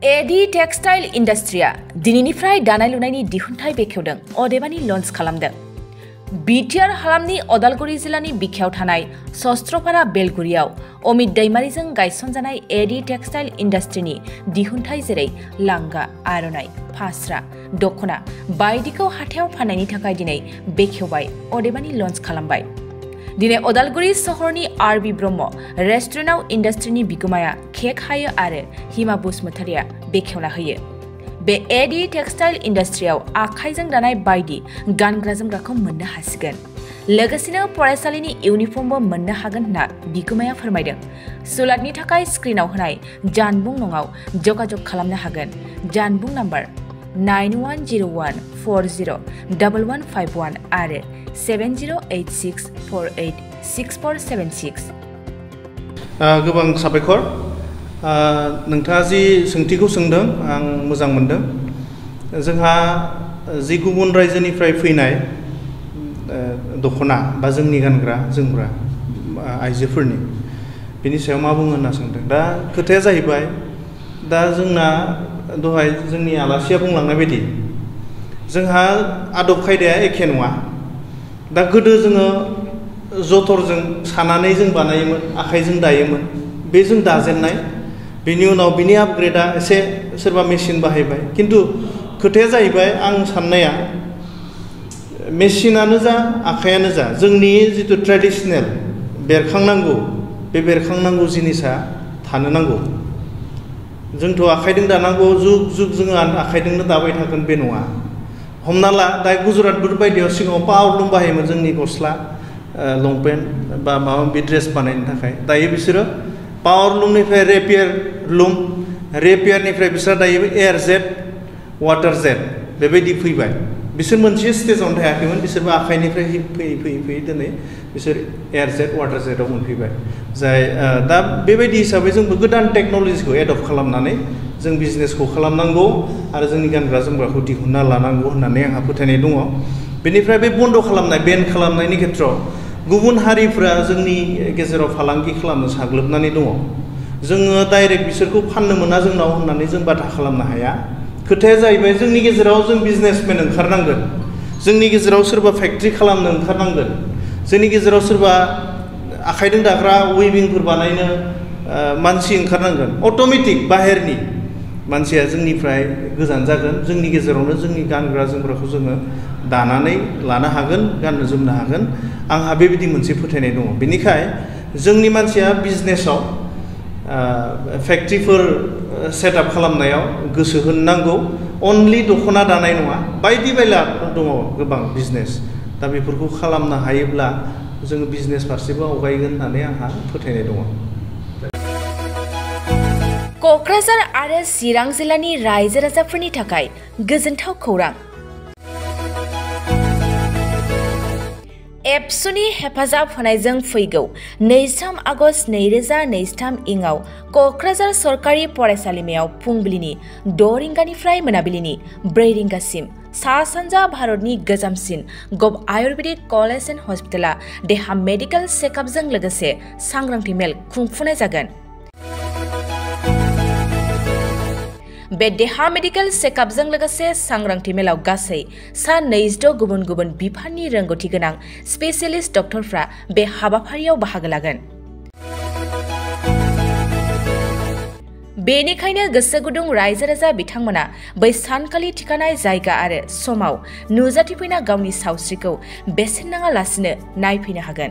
A.D Textile Industry दिनैनिफ्राय दानाय लुनायनि दिहुनथाय बेखेवदों अदेबानि लन्च खालामदों। बिटिआर हालामनि अदालगुरि जिल्लानि बिखायाव थानाय सस्त्रपारा बेलगुरियाव अमित दैमारिजों गायसनजानाय A.D Textile Industryनि दिहुनथाय जेरै लांगा, आर'नाइ, फास्रा, दखना बायदिखौ हाथायाव फाननायनि थाखाय दिनै बेखेवबाय अदेबानि लन्च खालामबाय। दिनै अदालगुरि सहरनि आर.बि. ब्रह्म रेस्टुरेन्टआव इन्डास्ट्रिनि बिगोमाया केक हायो आरो हिमा बसुमतारिया बेखेवना होयो। बे A.D टेक्सटाइल इन्डास्ट्रियाव आखाइजों दानाय बायदि गानग्रा जोमग्राखौ मोननो हासिगोन। लोगोसेनो फरायसालिनि इउनिफर्मबो मोननो हागोन होनना बिगोमाया फोरमायदों। सुलादनि थाखाय स्क्रिनाव होनाय जानबुं नङाव जगाजग खालामनो हागोन। जानबुं नाम्बार 9101401151 आरो 7086486476। गोबां साबायखर। नोंथाङा जि सोंथिखौ सोंदों आं मोजां मोनदों। जोंहा जि गुबुन रायजोनिफ्राय फैनाय दखना बा जोंनि गानग्रा जोमग्रा आइजोफोरनि बेनि सायाव मा बुङो होनना सोंदों। दा खोथाया जाहैबाय, दा जोंना दहाय जोंनि आलासिया बुंलांनाय बायदि जोंहा आदब खायदाया एखे नङा। दा गोदो जोङो जथरजों सानानै जों बानायोमोन, आखाइजों दायोमोन, बे जों दाजेननाय। बेनि उनाव बिनि आपग्रेडा एसे सोरबा मेसिन बाहायबाय। खिन्थु खोथाया जाहैबाय, आं साननाया मेसिनानो जा आखायानो जा जोंनि जिथु ट्रेडिसनेल बेरखांनांगौ, बे बेरखांनांगौ जिनिसा थानो नांगौ। जोंथ' आखाइजों दानांगौ जुग जुग जोङो आखाइजोंनो दाबाय थागोन बे नङा। हमना ला दा गुजरातफोर बायदियाव सिगाङाव पावारलुम बाहायोमोन जोंनि गस्ला लंपेन्ट बा माबा माबि ड्रेस बानायनो थाखाय। दायो बिसोरो पावारलुमनिफ्राय रेपियारनिफ्राय बिसोर दायो एयारजेट, वाटार जेट बेबायदि फैबाय। बिसोर मोनसे स्टेजावनो थायाखैमोन, बिसोरबो आखाइनिफ्राय फैयै फैयै फैयै दिनै बिसोर एयारजेट, वाटार जेटआव मोनफैबाय। जाय दा बेबायदि हिसाबै जोंबो गोदान टेक्न'लजिखौ एडप्ट खालामनानै जों बिजनेसखौ खालामनांगौ आरो जोंनि गानग्रा जोमग्राखौ दिहुनना लानांगौ होननानै आंहा फोथायनाय दङ। बेनिफ्राय बे बन्द खालामनाय, बेन खालामनायनि खेथ्रआव गुबुन हारिफ्रा जोंनि गेजेराव फालांगि खालामनो साग्लोबनानै दङ। जोङो डाइरेक्ट बिसोरखौ फाननो मोना जोंनाव होननानै जों बाधा खालामनो हाया। खोथाया जाहैबाय, जोंनि गेजेराव जों बिजनेसमेन ओंखारनांगोन, जोंनि गेजेराव सोरबा फेक्ट्रि खालामनो ओंखारनांगोन, जोंनि गेजेराव सोरबा आखाइजों दाग्रा वेभिंफोर बानायनो मानसि ओंखारनांगोन। अट'मेटिक बाहेरनि मानसिया जोंनिफ्राय गोजान जागोन। जोंनि गेजेरावनो जोंनि गानग्रा जोमग्राखौ जोङो दानानै लानो हागोन, गाननो जोमनो हागोन। आंहा बेबायदि मोनसे फोथायनाय दङ। बेनिखाय जोंनि मानसिया बिजनेसाव फेक्ट्रिफोर सेटआप खालामनायाव गोसो होनो नांगौ। अनलि दखना दानाय नङा, बायदि बायला दङ गोबां बिजनेस। दा बेफोरखौ खालामनो हायोब्ला जोङो बिजनेस फारसेबो आवगायगोन होननानै आंहा फोथायनाय दङ। क'क्राझार आरो चिरां जिल्लानि रायजो राजाफोरनि थाखाय गोजोनथाव खौरां। एबसुनि हेफाजाब होनायजों फैगौ 23 आगस्ट 2023 इंआव क'क्राझार सरकारि फरायसालिमायाव फुंबिलिनि 6 रिंगानिफ्राय मोनाबिलिनि 4 रिंगासिम सा-सानजा भारतनि गोजामसिन गभ आयुर्वेदिक कलेज एन्ड हस्पिटाला देहा मेडिकेल चेकआपजों लोगोसे सांग्रांथि मेल खुंफुंनाय जागोन। बे देहा मेडिकेल चेकआपजों लोगोसे सांग्रांथि मेलाव गासै सा 26 गुबुन गुबुन बिफाननि रोंगौथि गोनां स्पेसियलिस्ट डक्टरफ्रा बे हाबाफारियाव बाहागो लागोन। बेनिखायनो गोसो गुदुं रायजो राजा बिथांमोना बै सानखालि थिखानाय जायगा आरो समाव नुजाथिफैना गावनि सावस्रिखौ बेसेन नाङालासिनो नायफैनो हागोन।